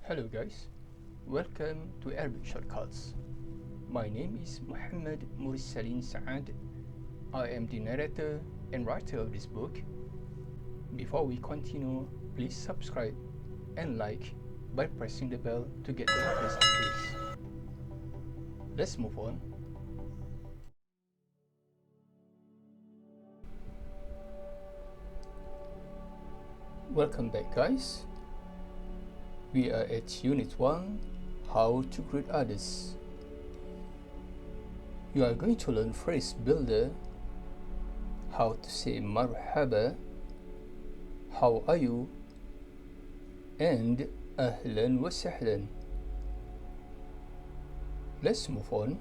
Hello guys, welcome to Arabic Shortcuts. My name is Mursalin Saad. I am the narrator and writer of this book. Before we continue, please subscribe and like by pressing the bell to get the latest updates. Let's move on. Welcome back guys. We are at Unit 1, How to Greet Others. You are going to learn phrase builder, how to say marhaba, how are you, and ahlan wa sahlan. Let's move on.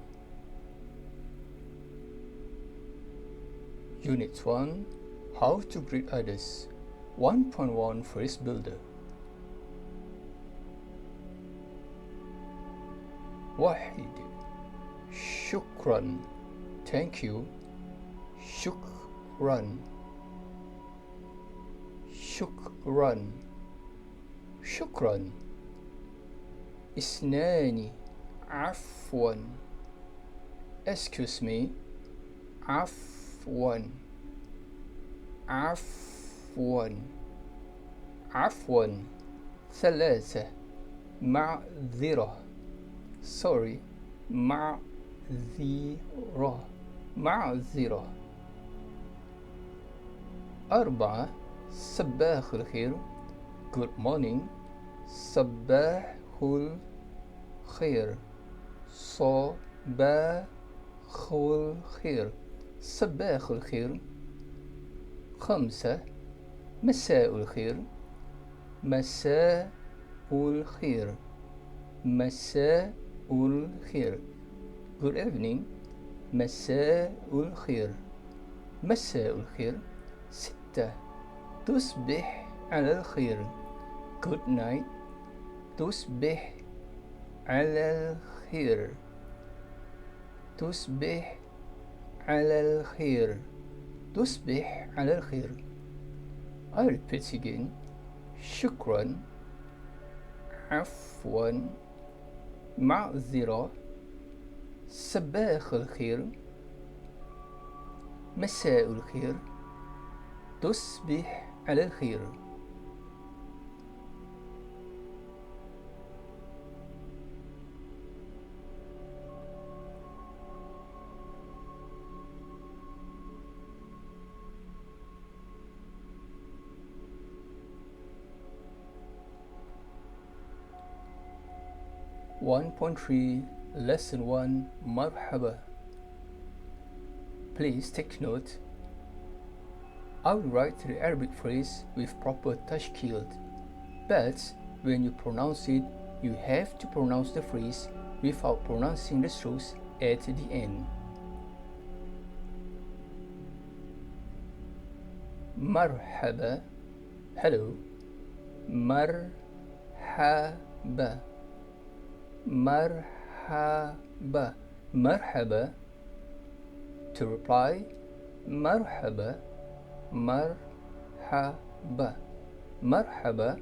Unit 1, How to Greet Others, 1.1 Phrase Builder. واحد شكرا thank you شكرا شكرا شكرا اثنان عفوا excuse me عفوا عفوا عفوا ثلاثة معذرة sorry معذرة معذرة أربعة صباح الخير good morning صباح الخير صباح الخير صباح الخير خمسة مساء الخير مساء الخير مساء الخير good evening مساء الخير مساء الخير ستة تصبح على الخير good night تصبح على الخير تصبح على الخير تصبح على الخير I repeat again شكرا عفوا معذرة صباح الخير مساء الخير تصبح على الخير. One point three Lesson 1 Marhaba. Please take note. I will write the Arabic phrase with proper tashkil, but when you pronounce it, you have to pronounce the phrase without pronouncing the strokes at the end. Marhaba, hello. Marhaba. Marhaba. Marhaba. To reply, Marhaba. Marhaba. Marhaba.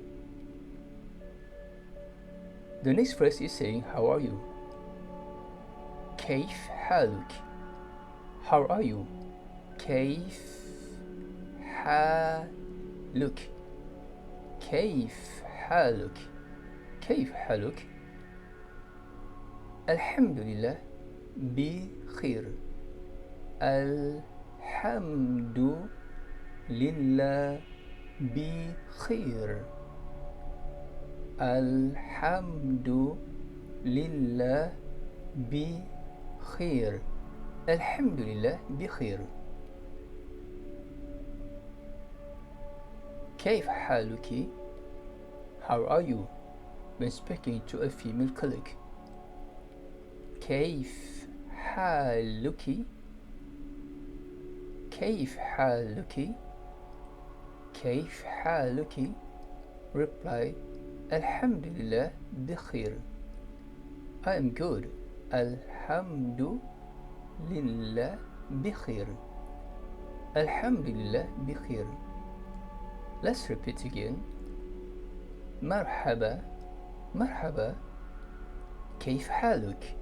The next phrase is saying, how are you? كيف حالك? How are you? كيف حالك? كيف حالك? كيف حالك؟ الحمد لله بخير. الحمد لله بخير. الحمد لله بخير. الحمد لله بخير. كيف حالك? How are you? When speaking to a female colleague. كيف حالك؟ كيف حالك؟ كيف حالك؟ Reply الحمد لله بخير. I am good. الحمد لله بخير. الحمد لله بخير. Let's repeat again. مرحبا مرحبا. كيف حالك؟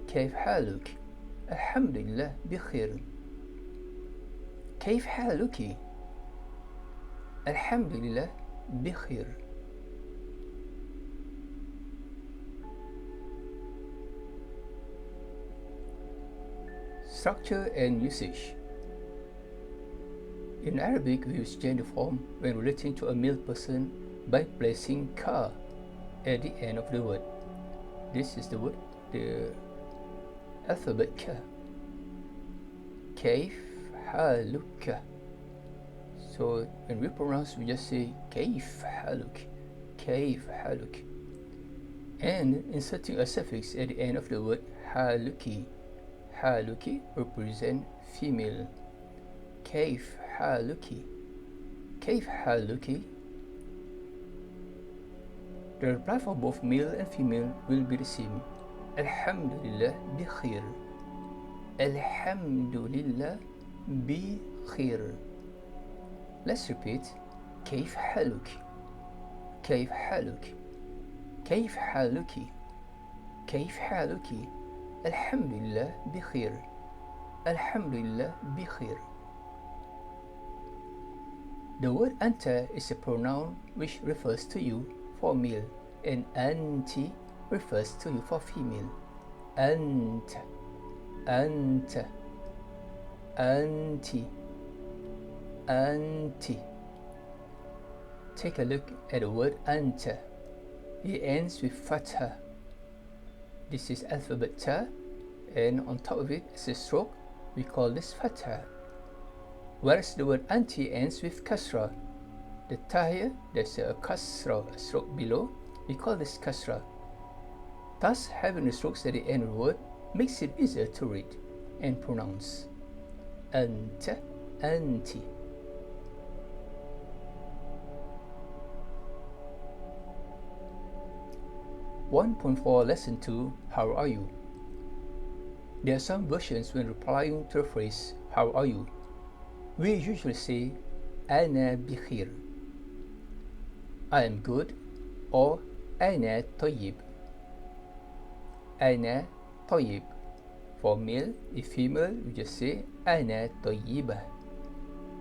كيف حالك؟ الحمد لله بخير. كيف حالك؟ الحمد لله بخير. Structure and usage. In Arabic, we use gender form when relating to a male person by placing ka at the end of the word. This is the word, the alphabet ka. كيف حالك. So when we pronounce, we just say كيف حالك. كيف حالك. And inserting a suffix at the end of the word حالك. حالك represent female. كيف حالك. كيف حالك. The reply for both male and female will be the same. الحمد لله بخير. الحمد لله بخير. Let's repeat. كيف حالك. كيف حالك. كيف حالك. كيف حالك. الحمد لله بخير. الحمد لله بخير. The word أنت is a pronoun which refers to you for male and أنت refers to you for female. أنت أنت أنت أنت. Take a look at the word أنت. It ends with fatha. This is alphabet ta, and on top of it is a stroke. We call this fatha. Whereas the word anti ends with kasra. The ta here, there's a kasra, a stroke below. We call this kasra. Thus, having the strokes at the end of the word makes it easier to read and pronounce. Anta, anti. Lesson 2. How are you? There are some versions when replying to the phrase how are you. We usually say أنا بخير. I am good, or أنا طيب. أنا طيب. For male, if female, we just say أنا طيبة.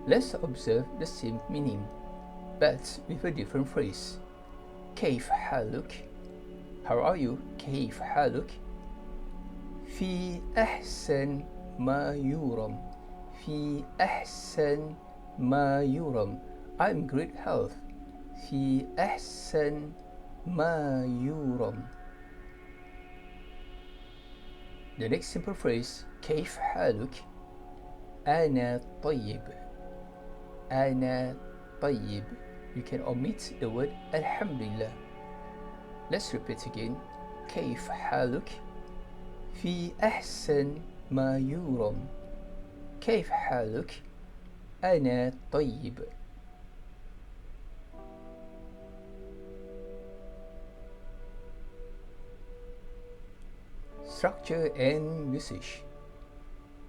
Let's observe the same meaning, but with a different phrase. كيف حالك? How are you? كيف حالك؟ في أحسن ما يرام. في أحسن ما يرام. I'm in great health. في أحسن ما يرام. The next simple phrase, كيف حالك؟ أنا طيب. أنا طيب. You can omit the word الحمد لله. Let's repeat again. كيف حالك؟ في أحسن ما يرام. كيف حالك؟ أنا طيب. Structure and usage.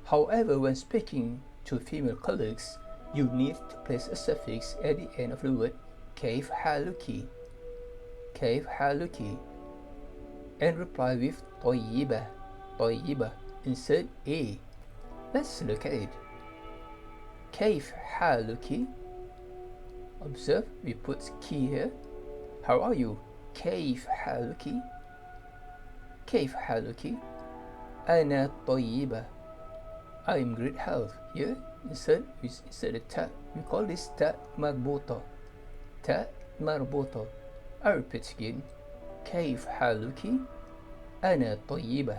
However, when speaking to female colleagues, you need to place a suffix at the end of the word كيف حالك. كيف حالك. And reply with طيبة. طيبة. Insert A. Let's look at it. كيف حالك. Observe, we put key here. How are you? كيف حالك. كيف حالك. أنا طيبة. I am great health. Here, insert the ta. We call this ta مربوطة. ta مربوطة. I repeat again. كيف حالك؟ أنا طيبة.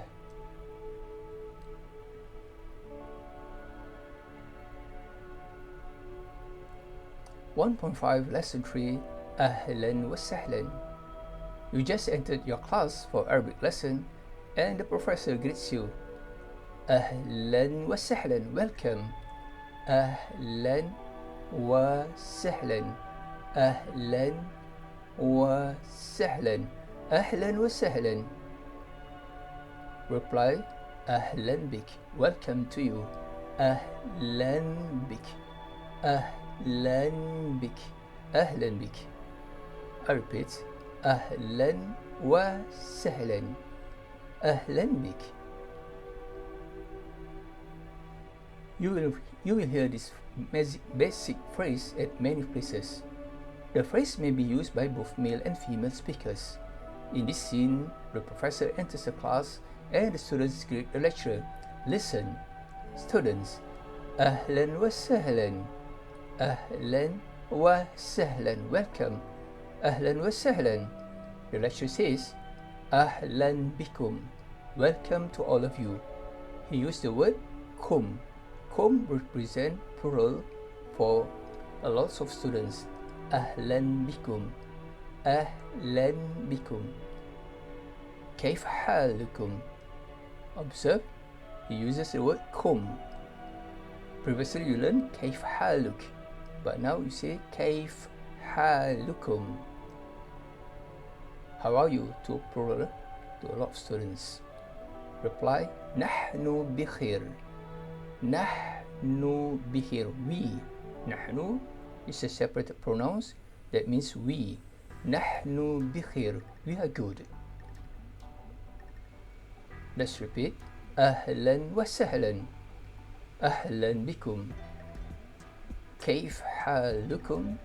Lesson 3. أهلا وسهلا. You just entered your class for Arabic lesson and the professor greets you. أهلا وسهلا. Welcome. أهلا وسهلا. أهلا وسهلا. أهلا وسهلا. Reply أهلا بك. Welcome to you. أهلا بك. أهلا بك. أهلا بك. I repeat. أهلا وسهلا. أهلا بك. You will hear this basic phrase at many places. The phrase may be used by both male and female speakers. In this scene, the professor enters the class and the students greet the lecturer. Listen. Students, أهلا وسهلا. أهلا وسهلا. Welcome. أهلا وسهلا. The lecturer says, أهلا بكم. Welcome to all of you. He used the word kum. Kum represent plural for a lot of students. أهلا بكم. أهلا بكم. كيف حالكم? Observe, he uses the word kum. Previously you learned كيف حالك, but now you say كيف حالكم. How are you? To plural, to a lot of students. Reply, نحن بخير. نحن بخير. We. نحن is a separate pronouns. That means we. نحن بخير. We are good. Let's repeat. أهلا وسهلا. أهلا بكم. كيف حالكم؟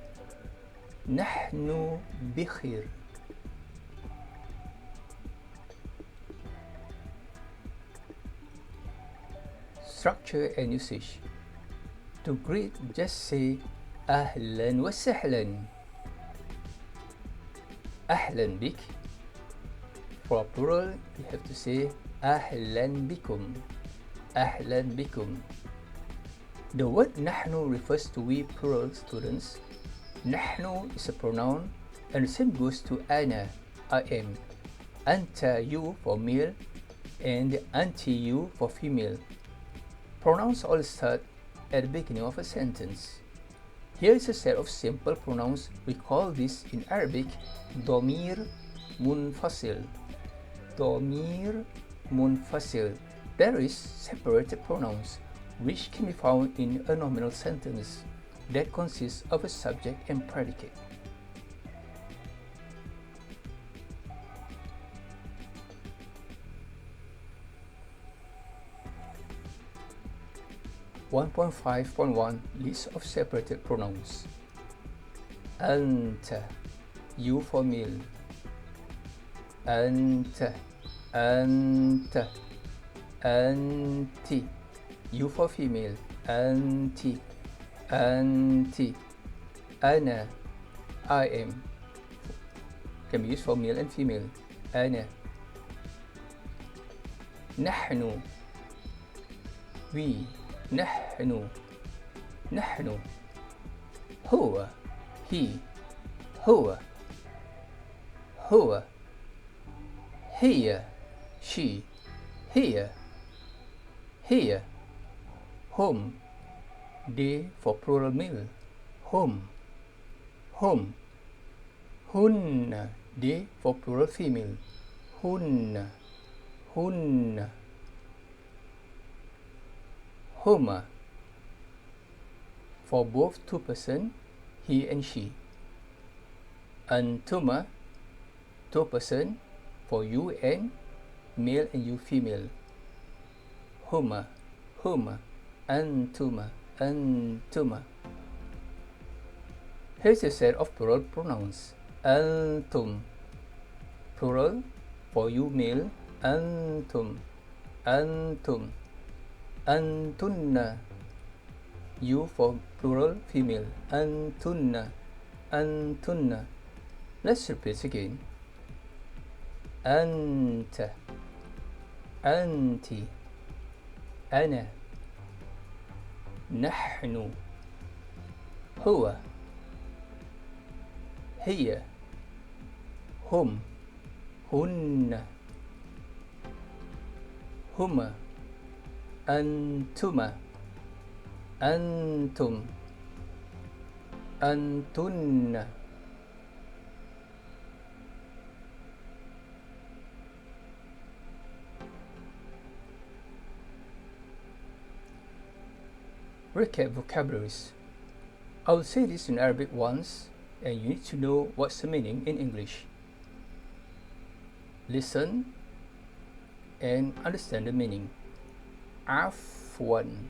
نحن بخير. Structure and usage. To greet, just say أهلا وسهلا. أهلا بك. For plural, you have to say أهلا بكم. أهلا بكم. The word نحن refers to we plural students. نحن is a pronoun, and the same goes to أنا, I am. أنت, you for male, and أنتِ, you for female. Pronouns all start at the beginning of a sentence. Here is a set of simple pronouns. We call this in Arabic ضمير منفصل. ضمير منفصل. There is separated pronouns which can be found in a nominal sentence that consists of a subject and predicate. (1.5.1) List of separated pronouns. أنت, you for male. أنت, أنت, أنتِ, you for female. أنتِ, أنتِ. أنا, I am, can be used for male and female. أنا. نحن, we. نحن, نحن. هو, he. هو, هو. هي, she. هي, هي. Home, they for plural male. Home, home. هن, they for plural female. هن, هن. هما, for both two person, he and she. أنتما, two person, for you and male and you female. هما, هما. أنتما, أنتما. Here's a set of plural pronouns. أنتم, plural, for you male. أنتم, أنتم. أنتن, you for plural female. أنتن, أنتن. Let's repeat again. أنت, أنتِ, أنا. نحن, هو, هي. هم, هن. هما. أنتما, أنتم, أنتن. Recap vocabularies. I will say this in Arabic once, and you need to know what's the meaning in English. Listen and understand the meaning. Afwan.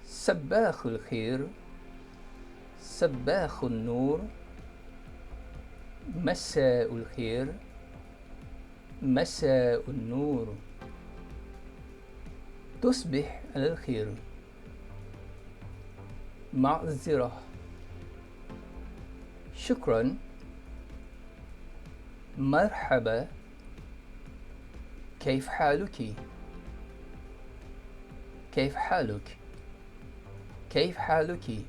Sabbahul khair. Sabbahul nur. Masa'ul khair. Masa'ul nur. تصبح على الخير. معذرة. شكرا. مرحبا. كيف حالك؟ كيف حالك؟ كيف حالك؟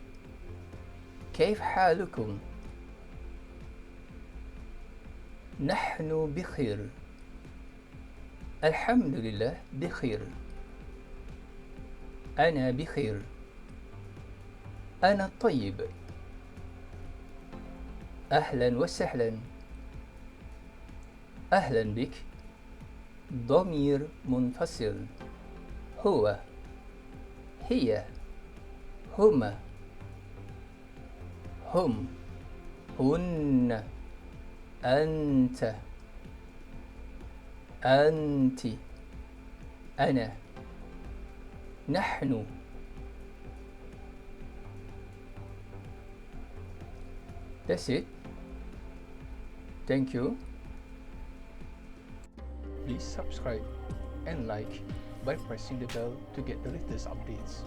كيف حالكم؟ نحن بخير. الحمد لله بخير. أنا بخير. أنا طيب. أهلا وسهلا. أهلا بك. ضمير منفصل. هو. هي. هما. هم. هن. أنت. أنت. أنا. نحن. That's it. Thank you. Please subscribe and like by pressing the bell to get the latest updates.